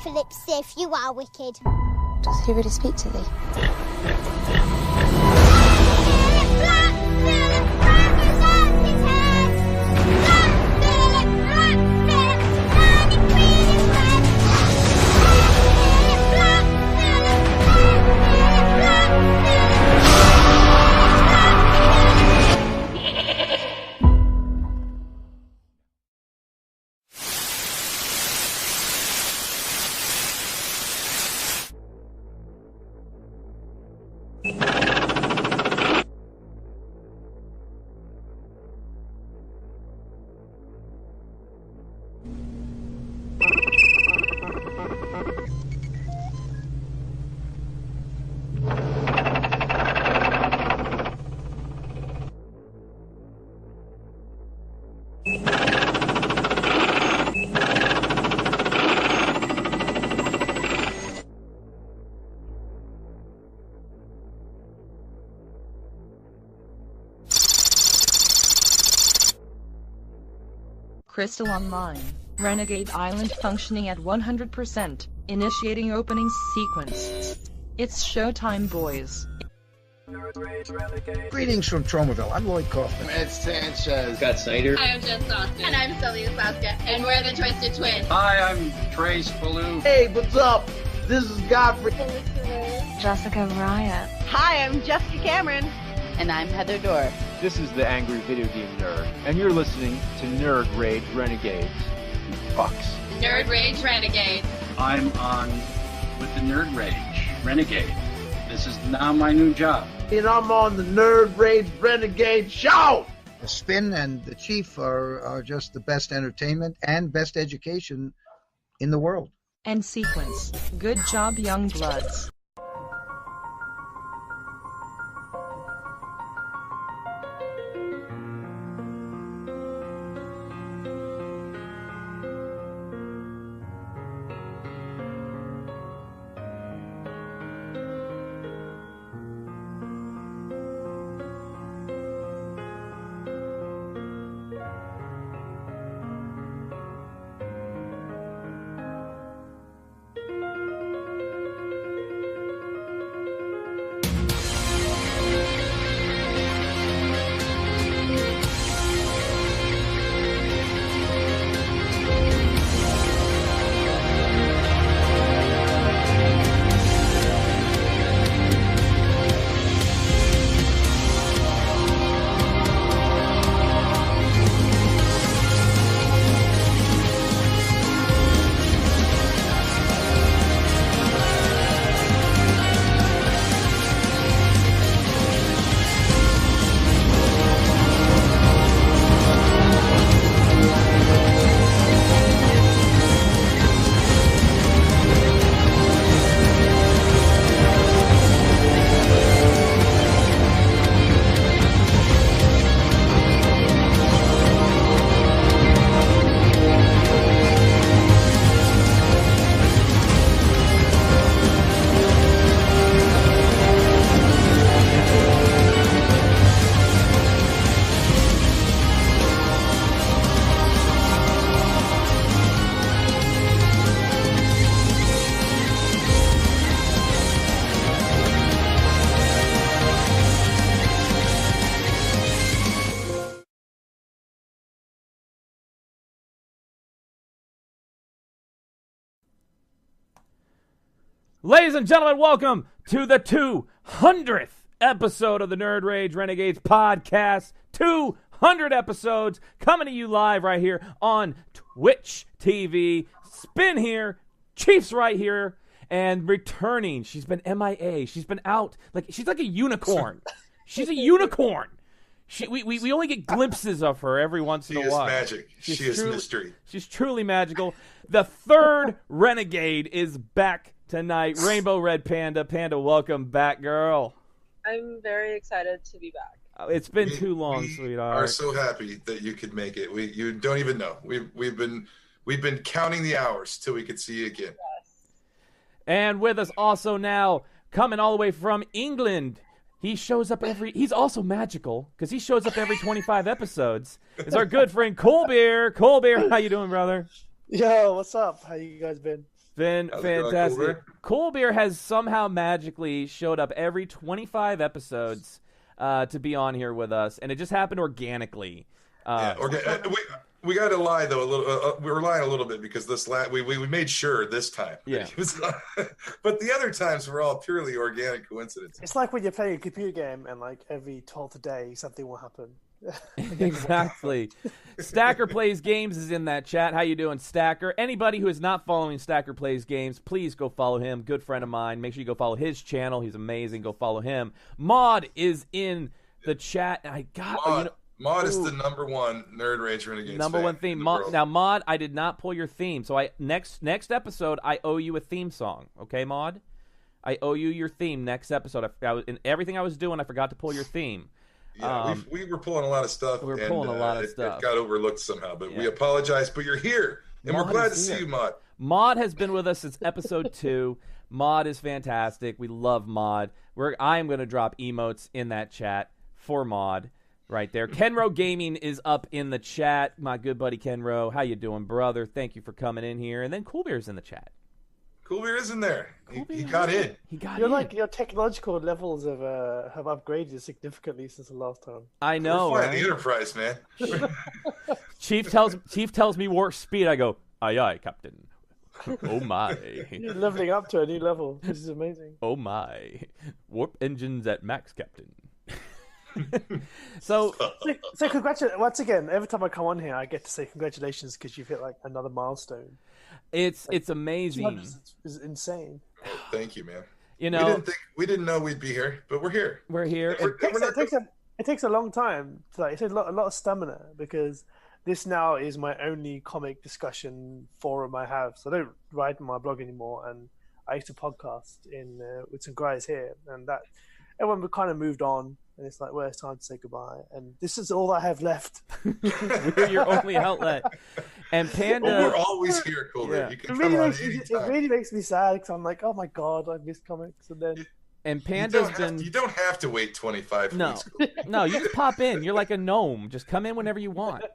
Philip Sif, you are wicked. Does he really speak to thee? Crystal Online, Renegade Island functioning at 100%, initiating opening sequence. It's showtime, boys. Greetings from Tromaville. I'm Lloyd Kaufman. Ed Sanchez. Scott Snyder. Hi, I'm Jen Soskin. And I'm Celia Saska. And we're the Twisted Twins. Hi, I'm Trace Ballou. Hey, what's up? This is Godfrey. Jessica Riot. Hi, I'm Jessica Cameron. And I'm Heather Dorr. This is the Angry Video Game Nerd, and you're listening to Nerd Rage Renegades. You fucks. Nerd Rage Renegades. I'm on with the Nerd Rage Renegade. This is now my new job. And I'm on the Nerd Rage Renegade show! The Spin and the Chief are just the best entertainment and best education in the world. And sequence. Good job, young bloods. Ladies and gentlemen, welcome to the 200th episode of the Nerd Rage Renegades podcast. 200 episodes coming to you live right here on Twitch TV. Spin here, Chief's right here, and returning. She's been MIA. She's been out. She's like a unicorn. She's a unicorn. We only get glimpses of her every once in a while. She is magic. She is mystery. She's truly magical. The third Renegade is back tonight. Rainbow Red Panda. Panda, welcome back, girl. I'm very excited to be back. It's been too long, sweetheart. We are so happy that you could make it. You don't even know. We've been counting the hours till we could see you again. Yes. And with us also now, coming all the way from England, he shows up he's also magical because he shows up every 25 episodes. It's our good friend Colbert. Colbert, how you doing, brother? Yo, what's up? How you guys been? been fantastic. Cool Beer has somehow magically showed up every 25 episodes to be on here with us, and it just happened organically. We got to lie though a little. We were lying a little bit because we made sure this time. Yeah. But the other times were all purely organic coincidences. It's like when you're playing a computer game and like every 12th day something will happen. Exactly. Stacker Plays Games is in that chat. How you doing, Stacker? Anybody who is not following Stacker Plays Games, please go follow him. Good friend of mine. Make sure you go follow his channel. He's amazing. Go follow him. Maud is in the chat. Maud is the number one Nerd Rage Renegades number one theme. Now, Maud, I did not pull your theme, so next episode I owe you a theme song. Okay, Maud? I owe you your theme next episode. In everything I was doing, I forgot to pull your theme. Yeah, we were pulling a lot of stuff. It got overlooked somehow, but we apologize. But you're here, and we're glad to see you, Maud. Maud has been with us since episode 2. Maud is fantastic. We love Maud. I am going to drop emotes in that chat for Maud right there. Kenro Gaming is up in the chat. My good buddy Kenro, how you doing, brother? Thank you for coming in here. And then Cool Beer's in the chat. Cool Beer is in there. He got in. Your technological levels have upgraded significantly since the last time. I know. We're flying the Enterprise, man. Chief tells me warp speed. I go, aye aye, Captain. Oh my. You're leveling up to a new level. This is amazing. Oh my. Warp engines at max, Captain. So congratulations once again. Every time I come on here, I get to say congratulations because you've hit like another milestone. It's amazing. It's insane. Oh, thank you, man. We didn't know we'd be here, but we're here. We're here. It takes a long time. It takes a lot of stamina because this now is my only comic discussion forum I have. So I don't write my blog anymore, and I used to podcast with some guys here, and that everyone kind of moved on. And it's like, well, it's time to say goodbye. And this is all I have left. We're your only outlet. And Panda... Well, we're always here, Cool. Yeah. You can come on anytime. It really makes me sad because I'm like, oh my God, I missed comics. And then... And Panda's been... You don't have to wait 25 weeks. No, you just pop in. You're like a gnome. Just come in whenever you want.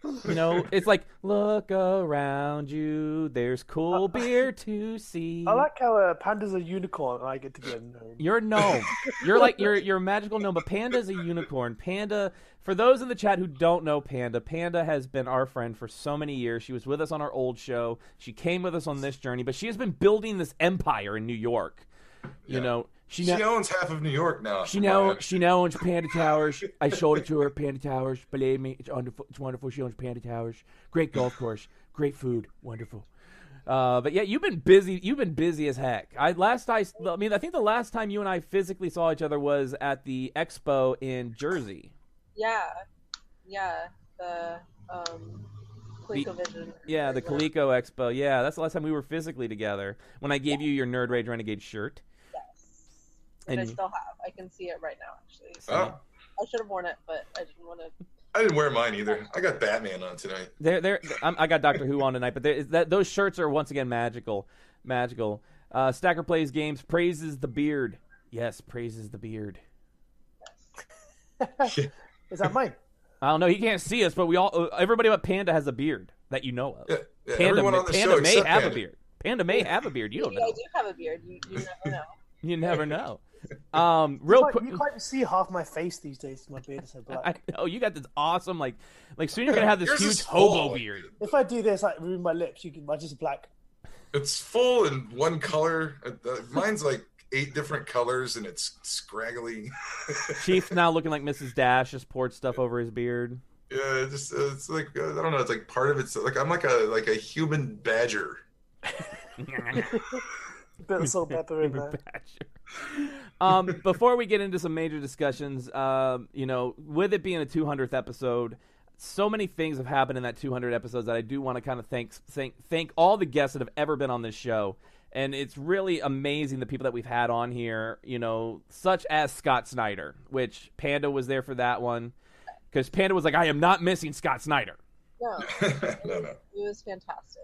It's like, look around you. There's Cool Beer to see. I like how Panda's a unicorn and I get to be a gnome. You're a gnome. You're a magical gnome, but Panda's a unicorn. Panda, for those in the chat who don't know Panda has been our friend for so many years. She was with us on our old show. She came with us on this journey, but she has been building this empire in New York. She owns half of New York now. She now owns Panda Towers. I showed it to her. Panda Towers. Believe me, it's wonderful. It's wonderful. She owns Panda Towers. Great golf course. Great food. Wonderful. But yeah, you've been busy. You've been busy as heck. I think the last time you and I physically saw each other was at the expo in Jersey. Yeah. The ColecoVision. Yeah, the Coleco Expo. Yeah, that's the last time we were physically together. When I gave you your Nerd Rage Renegade shirt. And I still have. I can see it right now, actually. So I should have worn it, but I didn't want to. I didn't wear mine either. I got Batman on tonight. I got Doctor Who on tonight, but those shirts are once again magical. Stacker Plays Games praises the beard. Yes, praises the beard. Is that mine? I don't know. He can't see us, but everybody but Panda has a beard that you know of. Yeah, Panda may have a beard. Panda may have a beard. You don't know. I do have a beard. You never know. You never know. Real quick, you can't see half my face these days. My beard is so black. I know you got this awesome like soon you're gonna have this huge hobo beard. If I do this, remove my lips, I'm just black. It's full in one color. Mine's like 8 different colors, and it's scraggly. Chief's now looking like Mrs. Dash, just poured stuff over his beard. Yeah, it's like I don't know. It's like part of it's like I'm like a human badger. Bit of salt pepper in there. Before we get into some major discussions, with it being a 200th episode, so many things have happened in that 200 episodes that I do want to kind of thank all the guests that have ever been on this show. And it's really amazing the people that we've had on here, such as Scott Snyder, which Panda was there for that one. Because Panda was like, I am not missing Scott Snyder. No. No. It was fantastic.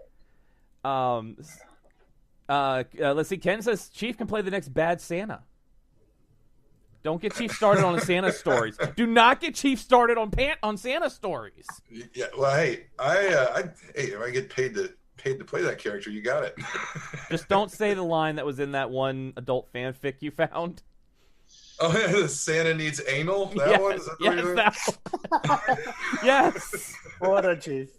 Let's see. Ken says Chief can play the next bad Santa. Don't get Chief started on Santa stories. Do not get Chief started on Santa stories. Yeah. Well, hey, I get paid to paid to play that character, you got it. Just don't say the line that was in that one adult fanfic you found. Oh, yeah, Santa needs anal? That one? Is that one. Yes. What a chief.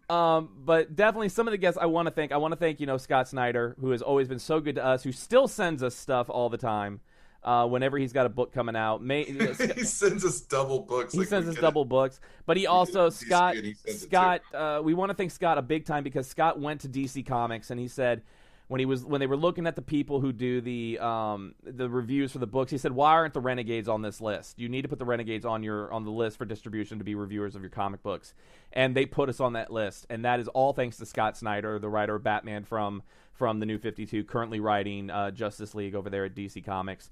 But definitely some of the guests I want to thank. I want to thank, Scott Snyder, who has always been so good to us, who still sends us stuff all the time. Whenever he's got a book coming out, he sends us double books. He sends us double books, but he also Scott. We want to thank Scott a big time because Scott went to DC Comics and he said when they were looking at the people who do the reviews for the books, he said, "Why aren't the Renegades on this list? You need to put the Renegades on the list for distribution to be reviewers of your comic books." And they put us on that list, and that is all thanks to Scott Snyder, the writer of Batman from the New 52, currently writing Justice League over there at DC Comics.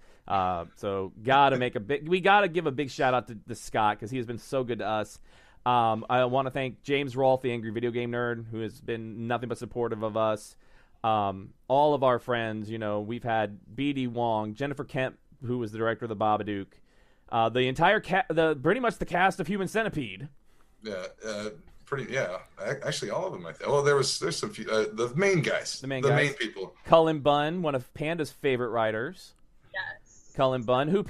So we gotta give a big shout out to Scott because he has been so good to us. I want to thank James Rolfe, the Angry Video Game Nerd, who has been nothing but supportive of us. All of our friends, we've had B.D. Wong, Jennifer Kemp, who was the director of the Babadook, the entire pretty much the cast of Human Centipede. Yeah, actually all of them. I think. Well, there's some few, the main guys, the main people. Cullen Bunn, one of Panda's favorite writers. Yes. Cullen Bunn, who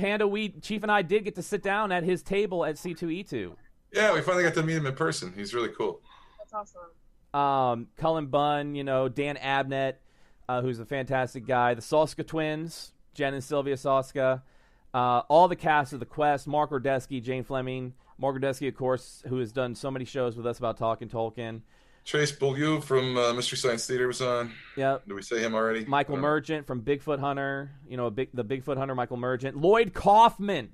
Chief and I did get to sit down at his table at C2E2. Yeah, we finally got to meet him in person. He's really cool. That's awesome. Cullen Bunn, Dan Abnett, who's a fantastic guy. The Soska twins, Jen and Sylvia Soska. All the cast of The Quest, Mark Ordesky, Jane Fleming. Mark Ordesky, of course, who has done so many shows with us about talking Tolkien. Trace Beaulieu from Mystery Science Theater was on. Yep. Did we say him already? Michael Merchant from Bigfoot Hunter. The Bigfoot Hunter, Michael Merchant. Lloyd Kaufman.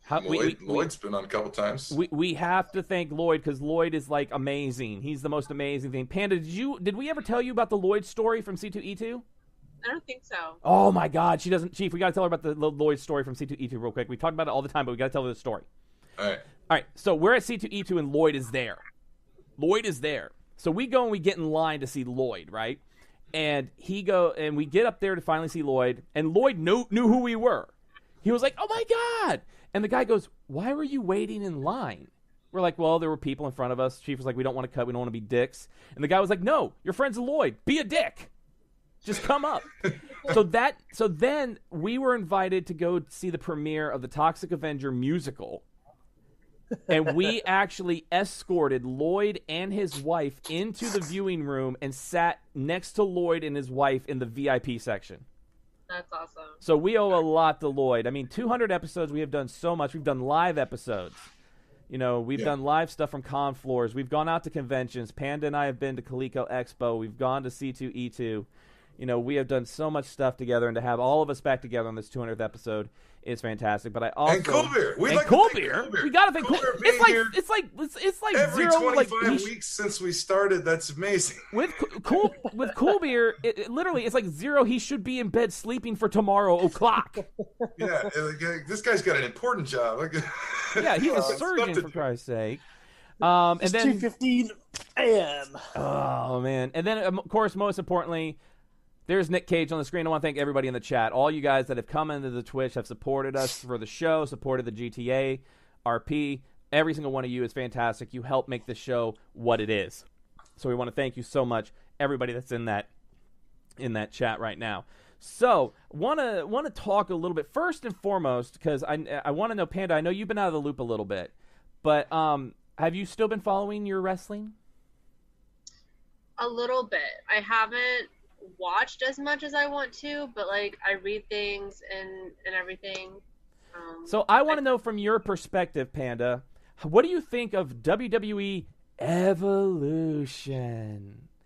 Lloyd's been on a couple times. We have to thank Lloyd because Lloyd is like amazing. He's the most amazing thing. Panda, did we ever tell you about the Lloyd story from C2E2? I don't think so. Oh my God, she doesn't. Chief, we got to tell her about the Lloyd story from C2E2 real quick. We talk about it all the time, but we got to tell her the story. All right. So we're at C2E2 and Lloyd is there. So we go and we get in line to see Lloyd, right? And we get up there to finally see Lloyd, and Lloyd knew who we were. He was like, "Oh my God!" And the guy goes, "Why were you waiting in line?" We're like, "Well, there were people in front of us." Chief was like, "We don't want to cut. We don't want to be dicks." And the guy was like, "No, you're friends with Lloyd. Be a dick. Just come up." So then we were invited to go see the premiere of the Toxic Avenger musical. And we actually escorted Lloyd and his wife into the viewing room and sat next to Lloyd and his wife in the VIP section. That's awesome. So we owe a lot to Lloyd. I mean, 200 episodes, we have done so much. We've done live episodes. We've done live stuff from con floors. We've gone out to conventions. Panda and I have been to Coleco Expo. We've gone to C2E2. We have done so much stuff together, and to have all of us back together on this 200th episode is fantastic. But I also and Coolbeer. We gotta thank Coolbeer. It's like every zero. 25 weeks since we started. That's amazing. With Coolbeer, literally, it's like zero. He should be in bed sleeping for tomorrow o'clock. Yeah, this guy's got an important job. Yeah, he's a surgeon, for Christ's sake. And then 2:15 a.m. Oh man! And then, of course, most importantly, there's Nick Cage on the screen. I want to thank everybody in the chat. All you guys that have come into the Twitch have supported us for the show, supported the GTA, RP. Every single one of you is fantastic. You help make this show what it is. So we want to thank you so much, everybody that's in that chat right now. So want to talk a little bit first and foremost because I want to know, Panda. I know you've been out of the loop a little bit, but have you still been following your wrestling? A little bit. I haven't watched as much as I want to, but I read things and everything. So I want to know from your perspective, Panda, what do you think of WWE Evolution?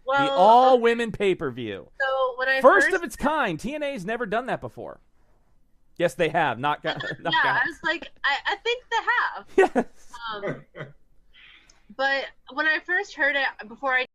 Well, the all-women pay-per-view. So when I first of its kind. TNA's never done that before. Yes, they have. I was like, I think they have. Yes. But when I first heard it, before I